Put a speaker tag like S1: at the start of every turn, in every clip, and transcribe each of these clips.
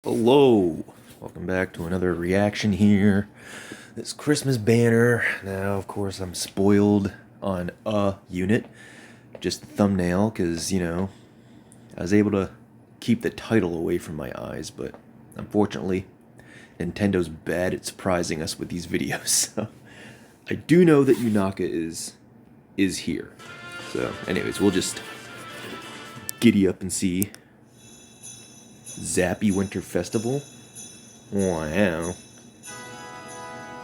S1: Hello, welcome back to another reaction here. This Christmas banner. Now, of course, I'm spoiled on a unit, just the thumbnail, because, I was able to keep the title away from my eyes, but unfortunately, Nintendo's bad at surprising us with these videos. So, I do know that Unaka is here. So, anyways, we'll just giddy up and see. Zappy Winter Festival. Wow.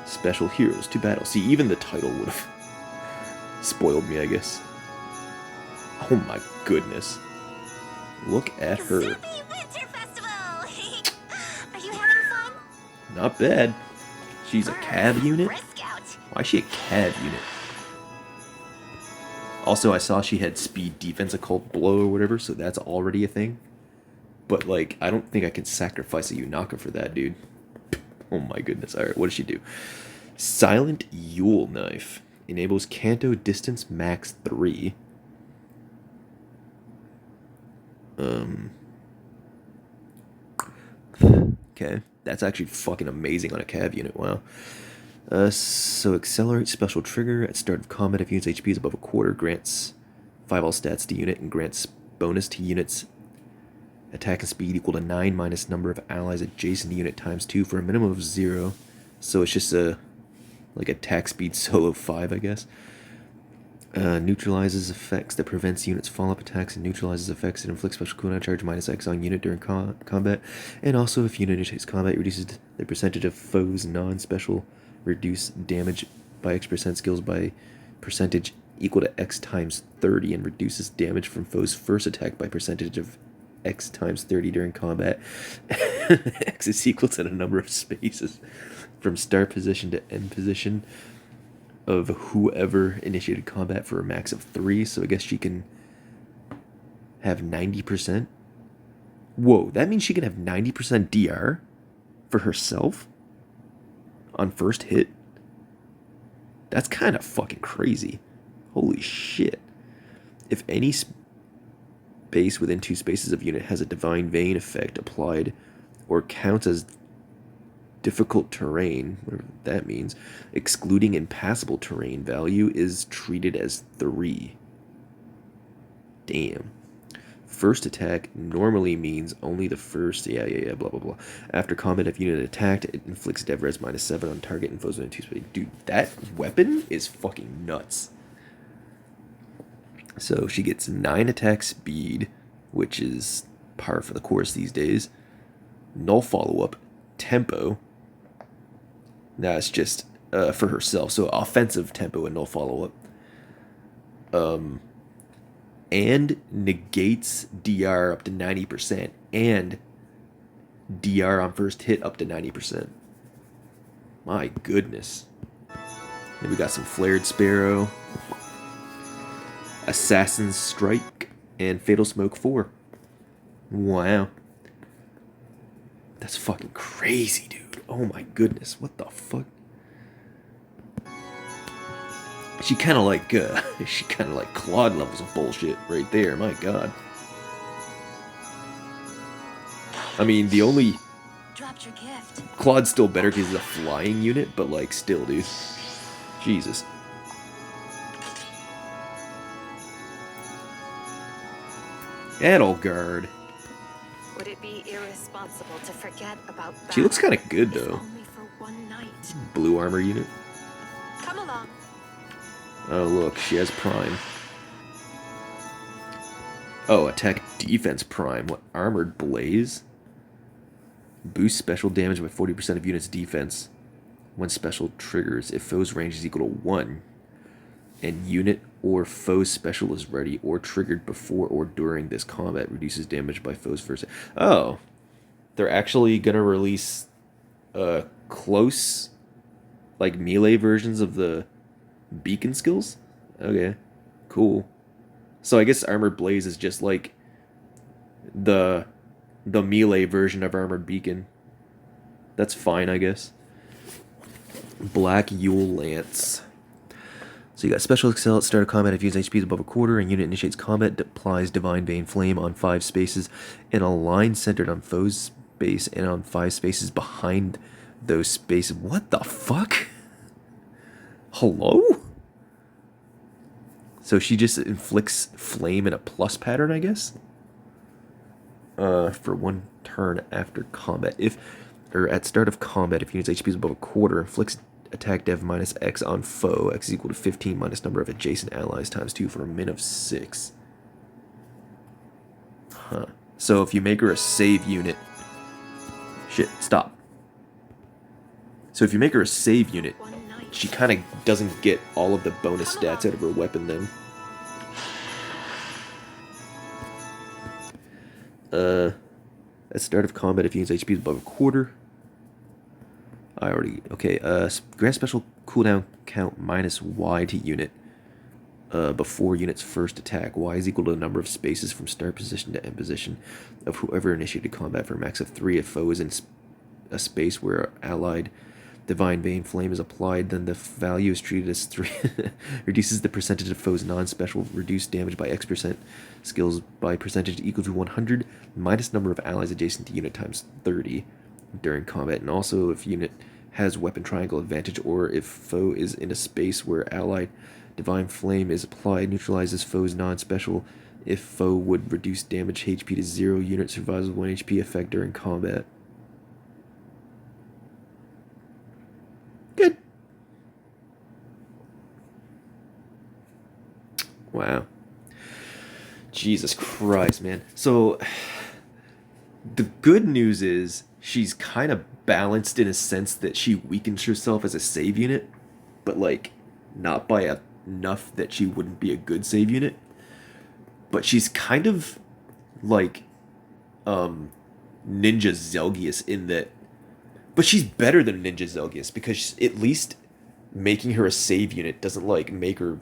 S1: Special Heroes to Battle. See, even the title would have spoiled me, I guess. Oh my goodness. Look at her.
S2: Zappy Winter Festival! Are you having fun?
S1: Not bad. She's a cab unit?
S2: Scout.
S1: Why is she a cab unit? Also, I saw she had speed defense occult blow or whatever, so that's already a thing. But, like, I don't think I can sacrifice a Unaka for that, dude. Oh my goodness. Alright, what does she do? Silent Yule Knife. Enables Canto Distance Max 3. Okay. That's actually fucking amazing on a cav unit. Wow. So accelerate special trigger at start of combat if unit's HP is above a quarter, grants 5 all stats to unit and grants bonus to units attack and speed equal to 9 minus number of allies adjacent to unit times 2 for a minimum of 0. So it's just like attack speed solo 5, I guess. Neutralizes effects that prevents units follow-up attacks and neutralizes effects that inflict special cooldown charge minus X on unit during combat. And also, if unit initiates combat, reduces the percentage of foes non-special reduce damage by X% skills by percentage equal to X times 30 and reduces damage from foes' first attack by percentage of X times 30 during combat. X is equal to the number of spaces from start position to end position of whoever initiated combat for a max of 3. So I guess she can have 90%. Whoa, that means she can have 90% DR for herself on first hit? That's kind of fucking crazy. Holy shit. If any space within 2 spaces of unit has a Divine Vein effect applied or counts as difficult terrain, whatever that means, excluding impassable terrain value is treated as 3. Damn. First attack normally means only the first, blah, blah, blah. After combat, if unit attacked, it inflicts DevRes -7 on target and foes within 2 spaces. Dude, that weapon is fucking nuts. So she gets 9 attack speed, which is par for the course these days. Null follow-up, tempo. That's just for herself. So offensive tempo and null follow-up. And negates DR up to 90%. And DR on first hit up to 90%. My goodness. Then we got some Flared Sparrow, Assassin's Strike, and Fatal Smoke 4. Wow. That's fucking crazy, dude. Oh my goodness. What the fuck? She kind of like Claude levels of bullshit right there. My god. I mean, the only
S2: Dropped your gift.
S1: Claude's still better because he's a flying unit, but like still, dude. Jesus. Edelgard.
S2: Would it be irresponsible to forget about
S1: She looks kind of good
S2: if
S1: though.
S2: only for one night?
S1: Blue armor unit.
S2: Come along.
S1: Oh look, she has prime. Oh, attack defense prime. What? Armored blaze? Boost special damage by 40% of unit's defense when special triggers if foe's range is equal to 1 and unit or foe's special is ready or triggered before or during this combat, reduces damage by foe's first. Oh, they're actually gonna release close, like melee versions of the beacon skills. Okay, cool. So I guess Armored Blaze is just like the melee version of Armored Beacon. That's fine, I guess. Black Yule Lance. So you got Special Excel at start of combat if unit's HP is above a quarter and unit initiates combat, applies Divine Vein Flame on 5 spaces in a line centered on foes space and on 5 spaces behind those spaces. What the fuck? Hello? So she just inflicts flame in a plus pattern, I guess? For 1 turn after combat. Or at start of combat, if unit's HP is above a quarter, inflicts attack dev minus X on foe. X is equal to 15 minus number of adjacent allies times 2 for a min of 6. Huh. So if you make her a save unit... Shit, stop. So if you make her a save unit, she kind of doesn't get all of the bonus stats out of her weapon then. At start of combat, if unit's HP is above a quarter... Okay, grant special cooldown count minus Y to unit before unit's first attack. Y is equal to the number of spaces from start position to end position of whoever initiated combat for a max of 3. If foe is in a space where allied Divine Bane Flame is applied, then the value is treated as 3. Reduces the percentage of foe's non-special reduced damage by X%. Skills by percentage equal to 100 minus number of allies adjacent to unit times 30 during combat. And also if unit has weapon triangle advantage, or if foe is in a space where allied Divine Flame is applied, neutralizes foe's non-special. If foe would reduce damage HP to 0, unit survives with 1 HP effect during combat. Good. Wow. Jesus Christ, man. So, the good news is she's kind of balanced in a sense that she weakens herself as a save unit, but, like, not by enough that she wouldn't be a good save unit. But she's kind of, like, Ninja Zelgius in that... But she's better than Ninja Zelgius, because at least making her a save unit doesn't, like, make her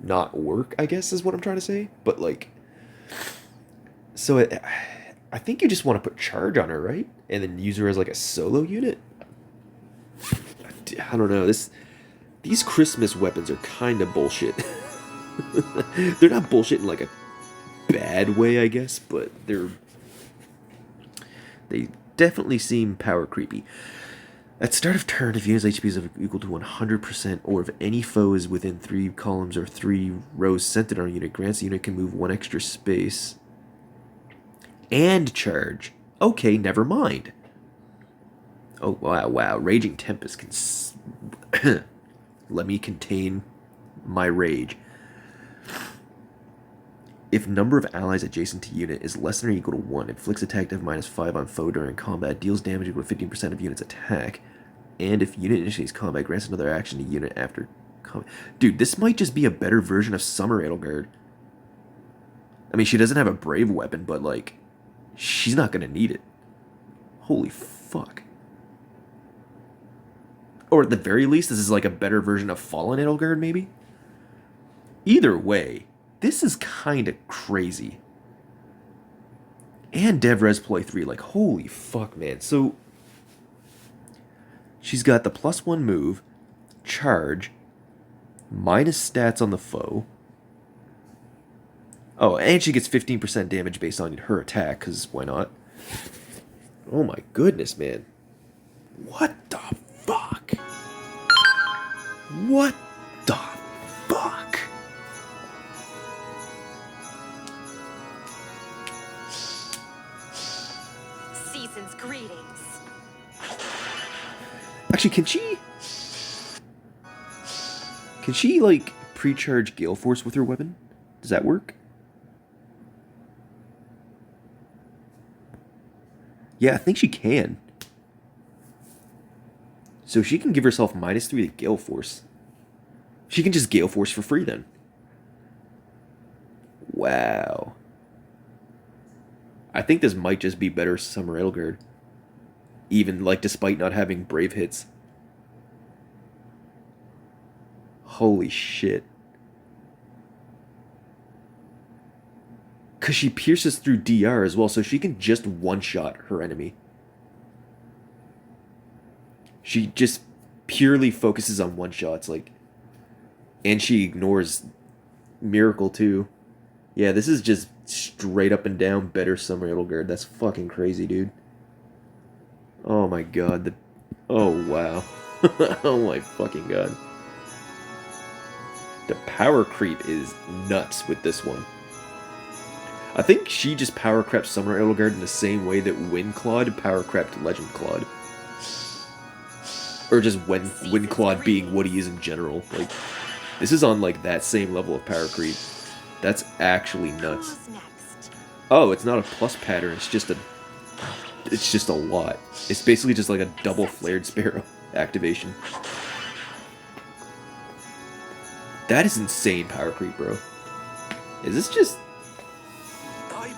S1: not work, I guess is what I'm trying to say. But, like... So, I think you just want to put charge on her, right? And then use her as, like, a solo unit? I don't know, these Christmas weapons are kind of bullshit. They're not bullshit in, like, a bad way, I guess, but they definitely seem power creepy. At start of turn, if unit's HP is equal to 100%, or if any foe is within 3 columns or 3 rows centered on a unit, grants the unit can move 1 extra space and charge. Okay, never mind. Oh, wow. Raging Tempest can... Let me contain my rage. If number of allies adjacent to unit is less than or equal to 1, inflicts attack dev minus 5 on foe during combat, deals damage equal to 15% of unit's attack, and if unit initiates combat, grants another action to unit after combat. Dude, this might just be a better version of Summer Edelgard. I mean, she doesn't have a brave weapon, but, like, she's not gonna need it. Holy fuck. Or at the very least, this is like a better version of Fallen Edelgard, maybe? Either way, this is kind of crazy. And DevRes Ploy 3, like, holy fuck, man. So, she's got the +1 move, charge, minus stats on the foe. Oh, and she gets 15% damage based on her attack, because why not? Oh my goodness, man. What the fuck? What the fuck?
S2: Season's greetings.
S1: Actually, can she, like, pre-charge Gale Force with her weapon? Does that work? Yeah, I think she can. So she can give herself -3 to Gale Force. She can just Gale Force for free then. Wow. I think this might just be better Summer Edelgard. Even, like, despite not having brave hits. Holy shit. Because she pierces through DR as well, so she can just one-shot her enemy. She just purely focuses on one-shots, like... And she ignores Miracle, too. Yeah, this is just straight up and down better Summer Edelgard. That's fucking crazy, dude. Oh my god. Oh wow. Oh my fucking god. The power creep is nuts with this one. I think she just power crept Summoner Edelgard in the same way that Wind Clawed power crept Legend Clawed. Or just Wind Clawed being what he is in general. Like, this is on like that same level of power creep. That's actually nuts. Oh, it's not a plus pattern, it's just a lot. It's basically just like a double flared sparrow activation. That is insane power creep, bro. Is this just...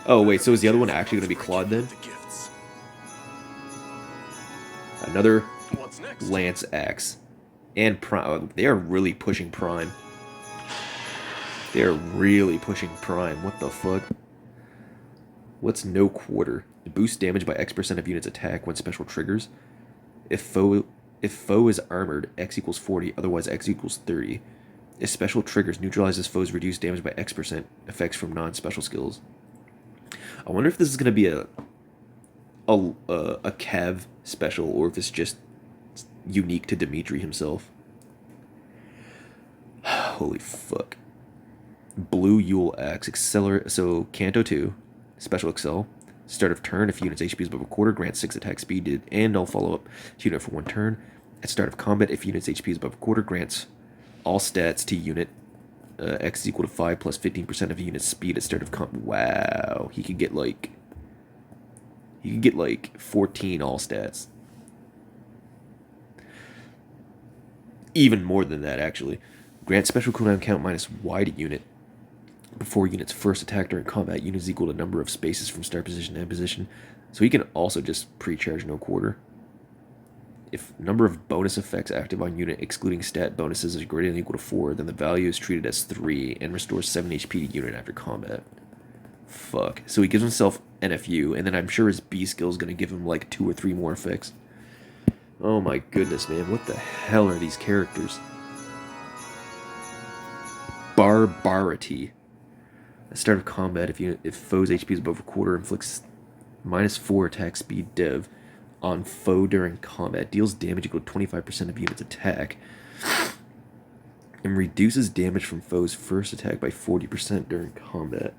S1: Oh, wait, so is the other one actually going to be Claude then? Another Lance Axe. And Prime. They are really pushing Prime. They are really pushing Prime. What the fuck? What's no quarter? Boost damage by X% of units attack when special triggers. If foe is armored, X equals 40, otherwise X equals 30. If special triggers neutralizes foes reduced damage by X% effects from non-special skills. I wonder if this is going to be a Cav special, or if it's just unique to Dimitri himself. Holy fuck. Blue Yule Axe, Accelerate, so Canto 2, Special Excel. Start of turn, if unit's HP is above a quarter, grants 6 attack speed, and I'll follow up to unit for 1 turn. At start of combat, if unit's HP is above a quarter, grants all stats to unit. X is equal to 5 plus 15% of unit's speed at start of combat. Wow, he could get like 14 all stats. Even more than that, actually. Grant special cooldown count minus Y to unit. Before unit's first attack during combat, unit is equal to number of spaces from start position to end position. So he can also just pre-charge no quarter. If number of bonus effects active on unit excluding stat bonuses is greater than or equal to 4, then the value is treated as 3 and restores 7 HP to unit after combat. Fuck. So he gives himself NFU, and then I'm sure his B skill is going to give him like 2 or 3 more effects. Oh my goodness, man. What the hell are these characters? Barbarity. At start of combat, if foe's HP is above a quarter, inflicts minus 4 attack speed dev on foe during combat. Deals damage equal to 25% of unit's attack. And reduces damage from foe's first attack by 40% during combat.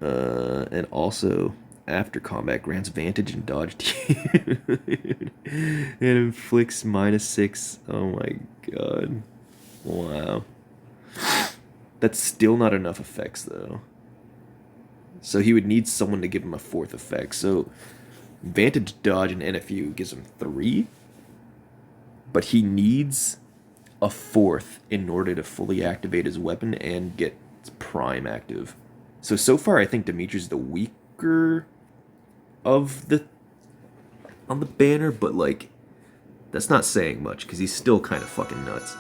S1: And also, after combat, grants vantage and dodge and inflicts minus 6. Oh my god. Wow. That's still not enough effects, though. So he would need someone to give him a 4th effect. So vantage, dodge, and NFU gives him 3. But he needs a 4th in order to fully activate his weapon and get Prime active. So far, I think Dimitri's the weaker of the... on the banner, but, like, that's not saying much, because he's still kind of fucking nuts.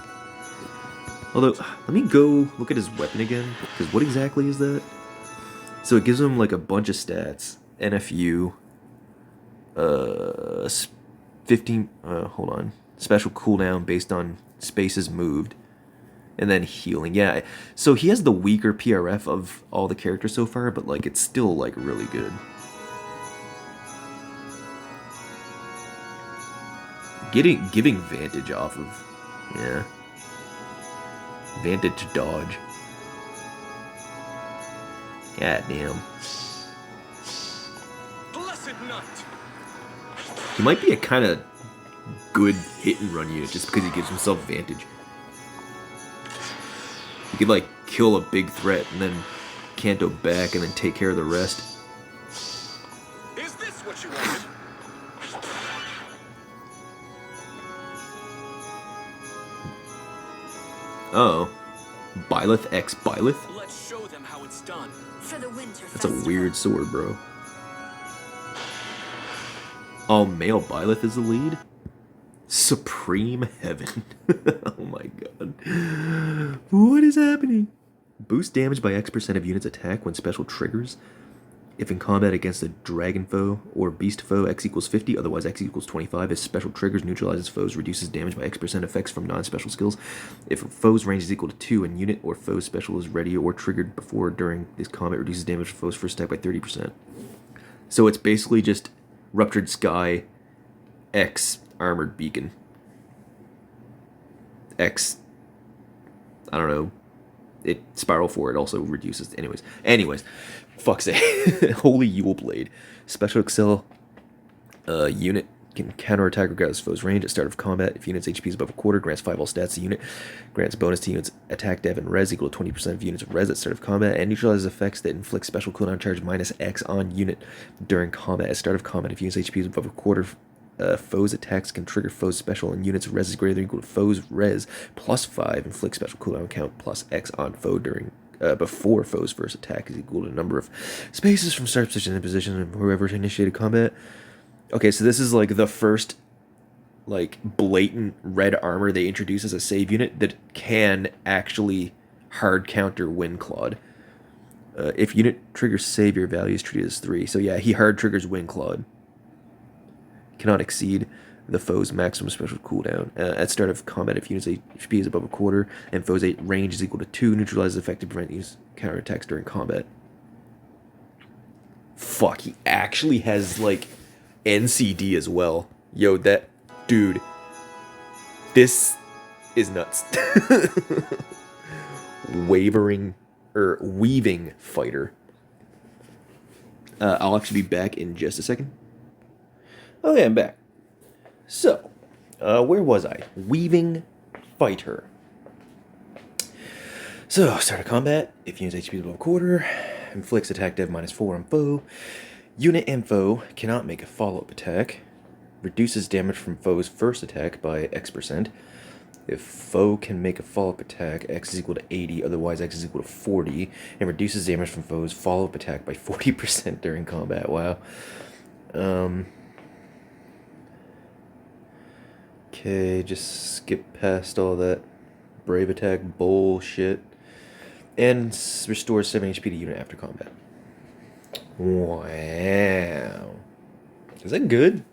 S1: Although, let me go look at his weapon again, because what exactly is that? So it gives him, like, a bunch of stats. NFU, 15, hold on. Special cooldown based on spaces moved. And then healing, yeah. So he has the weaker PRF of all the characters so far, but, like, it's still, like, really good. Giving vantage off of, yeah. Vantage dodge. God damn. He might be a kind of good hit and run unit just because he gives himself vantage. He could like kill a big threat and then canto back and then take care of the rest.
S3: Is this what you wanted?
S1: Oh. Byleth X Byleth?
S3: Let's show them how it's done.
S2: For the winter
S1: That's a weird sword, bro. All male Byleth is the lead? Supreme Heaven. Oh my god. What is happening? Boost damage by X% of units attack when special triggers. If in combat against a dragon foe or beast foe, X equals 50, otherwise X equals 25. If special triggers neutralizes foes, reduces damage by X% effects from non-special skills. If a foe's range is equal to 2 and unit or foe's special is ready or triggered before or during this combat, reduces damage from foe's first attack by 30%. So it's basically just Ruptured Sky X Armored Beacon. X, I don't know. It Spiral 4, it also reduces. Anyways. Fuck's sake. Holy Yule Blade. Special Excel unit can counterattack regardless of foe's range at start of combat. If unit's HP is above a quarter, grants 5 all stats to unit. Grants bonus to units attack, dev, and res equal to 20% of units of res at start of combat. And neutralizes effects that inflict special cooldown charge minus X on unit during combat. At start of combat, if unit's HP is above a quarter, foes' attacks can trigger foes' special, and units' res is greater than or equal to foes' res plus 5. Inflict special cooldown count plus X on foe during before foe's first attack is equal to the number of spaces from start position to position of whoever initiated combat. Okay, so this is like the first like blatant red armor they introduce as a save unit that can actually hard counter Windclawed. If unit triggers save, your value is treated as 3. So yeah, he hard triggers Windclawed. Cannot exceed the foe's maximum special cooldown. At start of combat, if unit's HP is above a quarter and foe's range is equal to 2, neutralizes effect to prevent use counterattacks during combat. Fuck, he actually has like NCD as well. Yo, that dude. This is nuts. Weaving fighter. I'll actually be back in just a second. Okay, I'm back. So, where was I? Weaving fighter. So, start of combat. If unit's HP is above a quarter, inflicts attack dev minus 4 on foe. Unit and foe cannot make a follow-up attack. Reduces damage from foe's first attack by X%. If foe can make a follow-up attack, X is equal to 80, otherwise X is equal to 40, and reduces damage from foe's follow-up attack by 40% during combat. Wow. Okay, just skip past all that brave attack bullshit. And restores 7 HP to unit after combat. Wow. Is that good?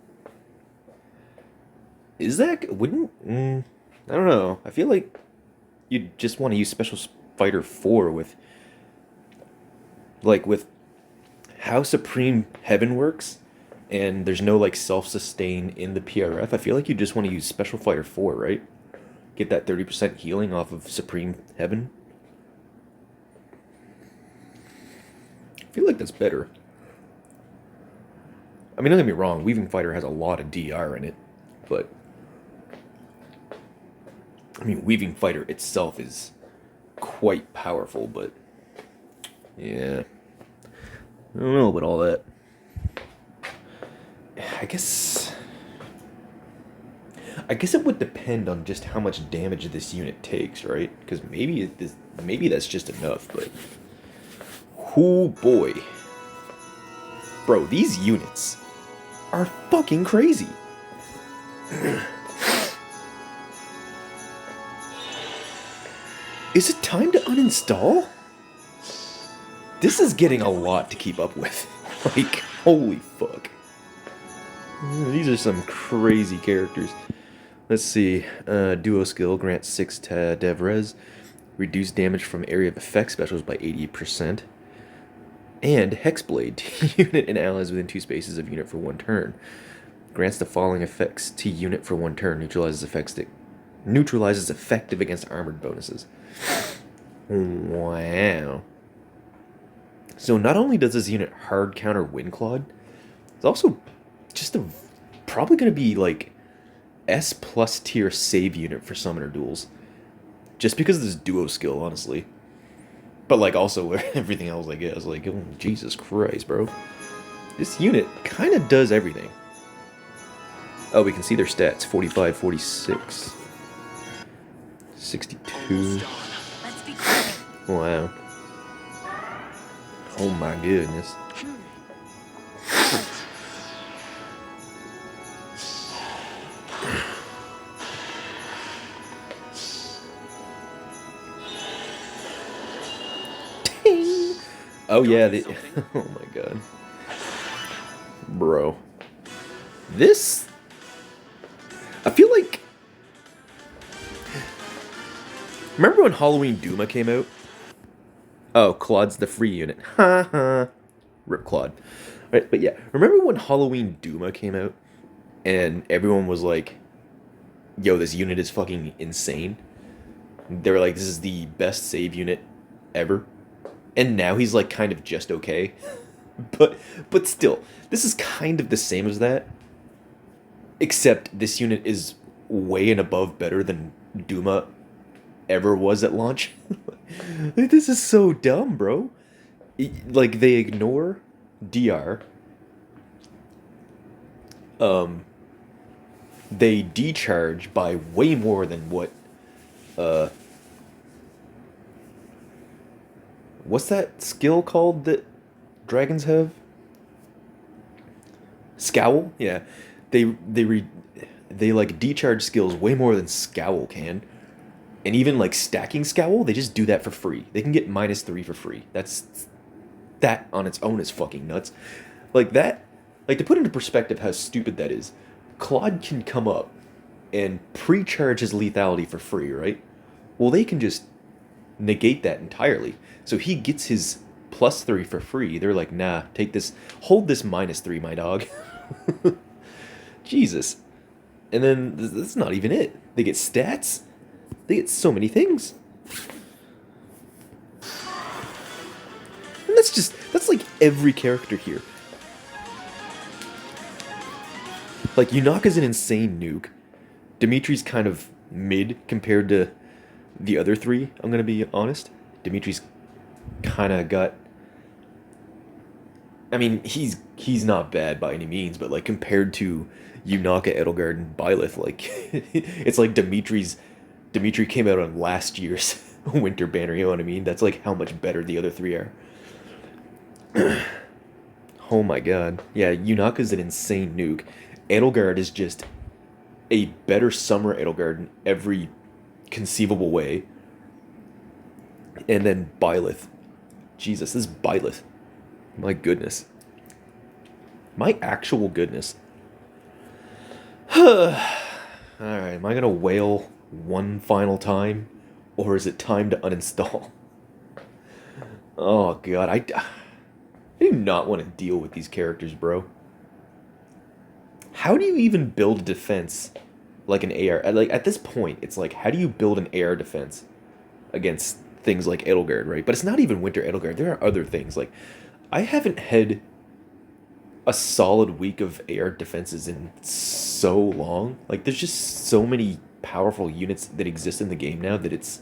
S1: Is that... Wouldn't... I don't know. I feel like you'd just want to use Special Fighter 4 with... Like, with how Supreme Heaven works, and there's no, like, self-sustain in the PRF, I feel like you just want to use Special Fighter 4, right? Get that 30% healing off of Supreme Heaven. I feel like that's better. I mean, don't get me wrong, Weaving Fighter has a lot of DR in it, but... I mean, Weaving Fighter itself is quite powerful, but... Yeah. I don't know about all that. I guess it would depend on just how much damage this unit takes, right? Because maybe that's just enough, but... Oh boy. Bro, these units are fucking crazy. Is it time to uninstall? This is getting a lot to keep up with. Like, holy fuck. These are some crazy characters. Let's see. Duo skill grants 6 dev res. Reduce damage from area of effect specials by 80%. And Hexblade to unit and allies within 2 spaces of unit for 1 turn. Grants the following effects to unit for 1 turn. Neutralizes effective against armored bonuses. Wow. So not only does this unit hard counter Windclawed, it's also just probably going to be like S+ tier save unit for summoner duels. Just because of this duo skill, honestly. But like also everything else, I guess. Like, oh, Jesus Christ, bro. This unit kind of does everything. Oh, we can see their stats. 45, 46. 62. Wow. Oh my goodness. Oh yeah, oh my god. Bro. This... I feel like... Remember when Halloween Duma came out? Oh, Claude's the free unit. Ha ha. Rip Claude. Right, but yeah, remember when Halloween Duma came out and everyone was like, "Yo, this unit is fucking insane." They were like, "This is the best save unit ever," and now he's like kind of just okay. But still, this is kind of the same as that, except this unit is way and above better than Duma ever was at launch. Like, this is so dumb, bro. Like, they ignore DR. They decharge by way more than what uh what's that skill called that dragons have? Scowl? Yeah. They like decharge skills way more than Scowl can. And even like stacking Scowl, they just do that for free. They can get -3 for free. That on its own is fucking nuts. Like that, like to put into perspective how stupid that is, Claude can come up and pre-charge his lethality for free, right? Well, they can just negate that entirely. So he gets his +3 for free. They're like, nah, take this, hold this -3, my dog. Jesus. And then that's not even it. They get stats. They get so many things. And that's like every character here. Like, Unaka's an insane nuke. Dimitri's kind of mid compared to the other three, I'm gonna be honest. Dimitri's kind of got... I mean, he's not bad by any means, but like compared to Unaka, Edelgard, and Byleth, like it's like Dimitri came out on last year's winter banner. You know what I mean? That's like how much better the other three are. Oh my god, yeah, Unaka's an insane nuke. Edelgard is just a better summer Edelgard in every conceivable way. And then Byleth. Jesus, this is Byleth. My goodness. My actual goodness. Alright, am I gonna wail one final time? Or is it time to uninstall? Oh god, I do not want to deal with these characters, bro. How do you even build a defense like an AR? Like, at this point, it's like, how do you build an AR defense against things like Edelgard, right? But it's not even Winter Edelgard. There are other things. Like, I haven't had a solid week of AR defenses in so long. Like, there's just so many powerful units that exist in the game now that it's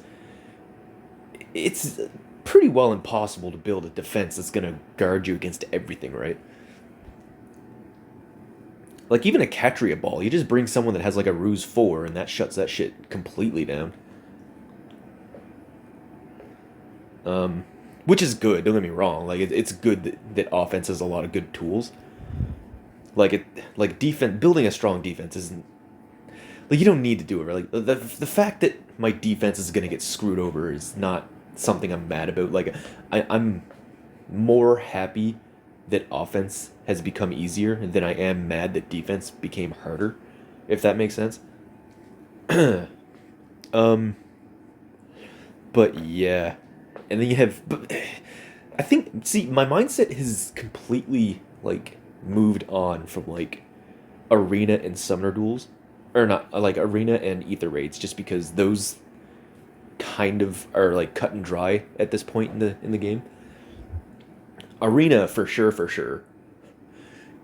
S1: pretty well impossible to build a defense that's going to guard you against everything, right? Like, even a Catria ball, you just bring someone that has like a Ruse 4 and that shuts that shit completely down. Which is good, don't get me wrong. Like, it's good that offense has a lot of good tools. Like, defense, building a strong defense isn't... Like, you don't need to do it, right? Like, the fact that my defense is going to get screwed over is not something I'm mad about. Like, I'm more happy that offense has become easier than I am mad that defense became harder, if that makes sense. But yeah. And then you have... But I think... See, my mindset has completely, like, moved on from, like, arena and summoner duels. Or not, like, arena and ether raids, just because those kind of are, like, cut and dry at this point in the game. Arena, for sure.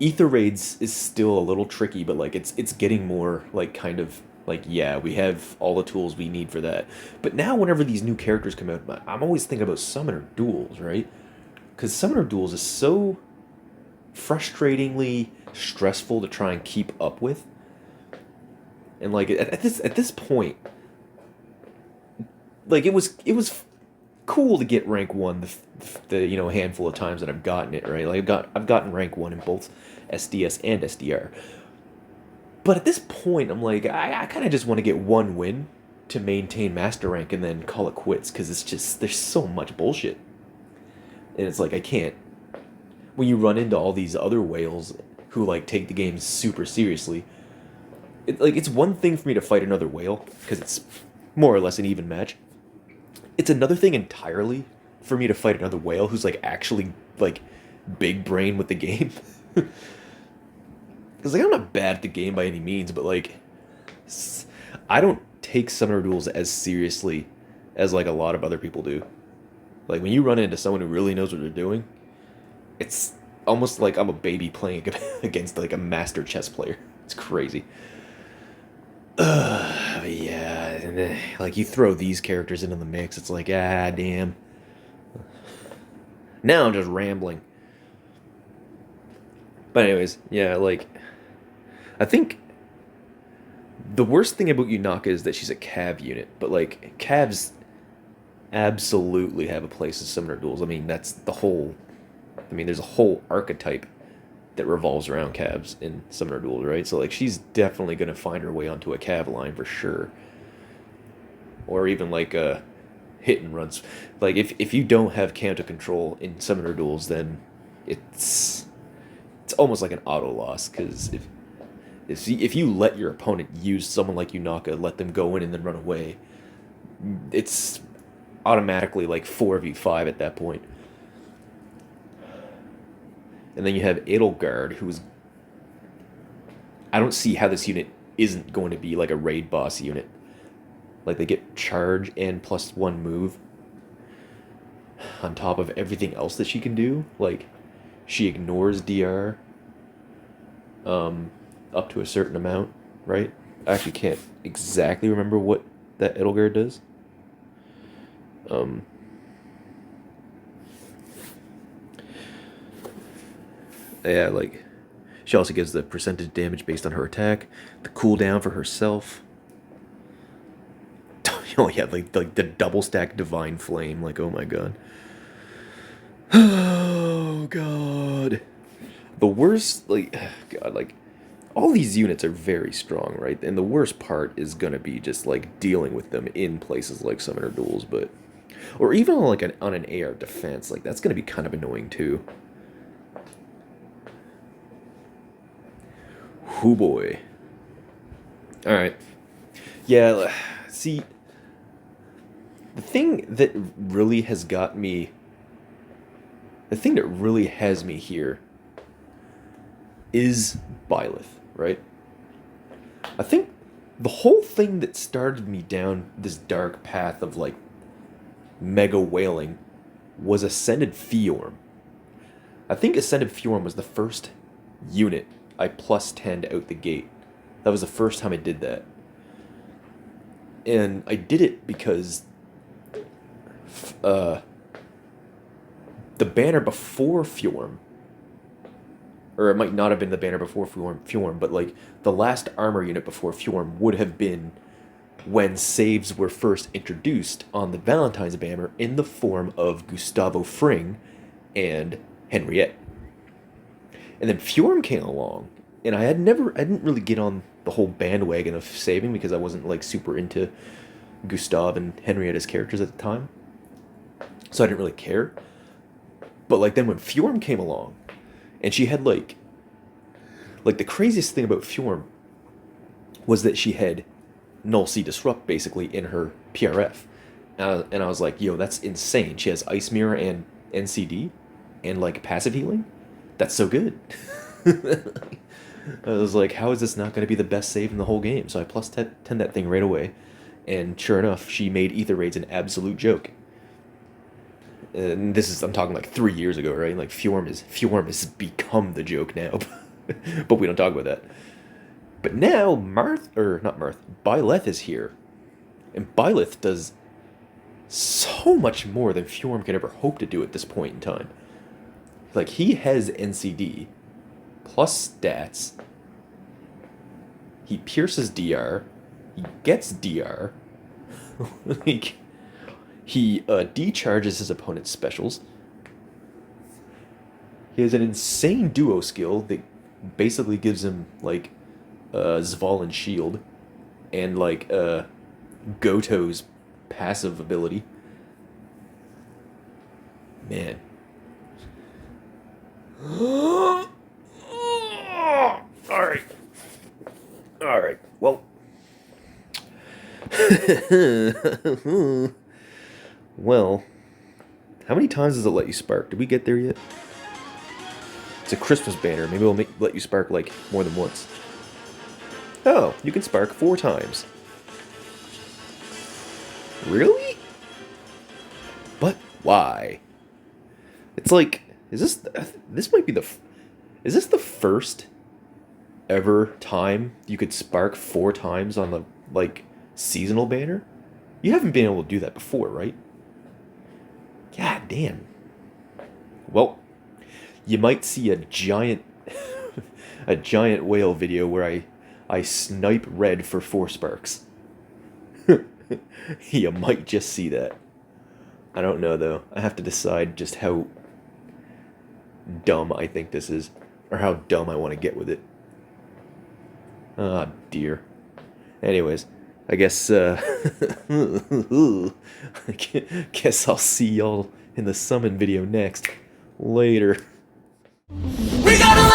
S1: Ether raids is still a little tricky, but, like, it's getting more, like, kind of... Like, yeah, we have all the tools we need for that. But now whenever these new characters come out, I'm always thinking about Summoner Duels, right? Because Summoner Duels is so frustratingly stressful to try and keep up with. And, like, at this point, like, it was cool to get rank 1 the you know, handful of times that I've gotten it, right? Like, I've gotten rank 1 in both SDS and SDR. But at this point, I'm like, I kind of just want to get one win to maintain master rank and then call it quits, because it's just, there's so much bullshit. And it's like, I can't. When you run into all these other whales who, like, take the game super seriously, it's one thing for me to fight another whale, because it's more or less an even match. It's another thing entirely for me to fight another whale who's, like, actually, like, big brain with the game. Because like I'm not bad at the game by any means, but like I don't take Summoner Duels as seriously as like a lot of other people do. Like when you run into someone who really knows what they're doing, it's almost like I'm a baby playing against like a master chess player. It's crazy. Yeah, and then, like you throw these characters into the mix, it's like damn. Now I'm just rambling. But anyways, yeah, like I think the worst thing about Unaka is that she's a Cav unit, but like Cavs absolutely have a place in Summoner Duels. I mean, that's the whole. I mean, there's a whole archetype that revolves around Cavs in Summoner Duels, right? So like, she's definitely gonna find her way onto a Cav line for sure, or even like a hit and runs. Like if you don't have counter control in Summoner Duels, then it's almost like an auto loss because if you let your opponent use someone like Unaka, let them go in and then run away, it's automatically like 4v5 at that point. And then you have Edelgard, who's... I don't see how this unit isn't going to be like a raid boss unit. Like they get charge and +1 move on top of everything else that she can do. Like she ignores DR up to a certain amount, right? I actually can't exactly remember what that Edelgard does. Yeah, like she also gives the percentage damage based on her attack, the cooldown for herself. Oh yeah, like the double stack divine flame. Like, oh my god. Oh god. The worst, like, god, like all these units are very strong, right? And the worst part is gonna be just like dealing with them in places like Summoner Duels, but or even on like on an AR defense, like that's gonna be kind of annoying too. Hoo boy. All right. Yeah. See, the thing that really has got me, the thing that really has me here is Byleth, right? I think the whole thing that started me down this dark path of like mega whaling was Ascended Fjorm. I think Ascended Fjorm was the first unit I +10'd out the gate. That was the first time I did that. And I did it because the banner before Fjorm, or it might not have been the banner before Fjorm, but like the last armor unit before Fjorm would have been when saves were first introduced on the Valentine's banner in the form of Gustavo Fring and Henriette. And then Fjorm came along, and I didn't really get on the whole bandwagon of saving because I wasn't like super into Gustav and Henriette as characters at the time. So I didn't really care. But like then when Fjorm came along, and she had like the craziest thing about Fjorm was that she had Null Sea Disrupt basically in her PRF. And I was like, yo, that's insane. She has Ice Mirror and NCD and like passive healing. That's so good. I was like, how is this not going to be the best save in the whole game? So I +10 that thing right away. And sure enough, she made Ether Raids an absolute joke. And this is, I'm talking like 3 years ago, right? Like Fjorm has become the joke now. But we don't talk about that. But now Byleth is here. And Byleth does so much more than Fjorm could ever hope to do at this point in time. Like, he has NCD plus stats. He pierces DR. He gets DR. Like, he decharges his opponent's specials. He has an insane duo skill that basically gives him, like, Zval and Shield. And, like, Goto's passive ability. Man. Alright. Alright. Well. Well. How many times does it let you spark? Did we get there yet? It's a Christmas banner. Maybe it'll let you spark, like, more than once. Oh, you can spark 4 times. Really? But why? It's like, is this might be is this the first ever time you could spark 4 times on the, like, seasonal banner? You haven't been able to do that before, right? God damn. Well, you might see a giant a giant whale video where I snipe red for 4 sparks. You might just see that. I don't know though. I have to decide just how dumb I think this is, or how dumb I want to get with it. Ah, dear. Anyways, I guess guess I'll see y'all in the summon video next. Later.
S4: We gotta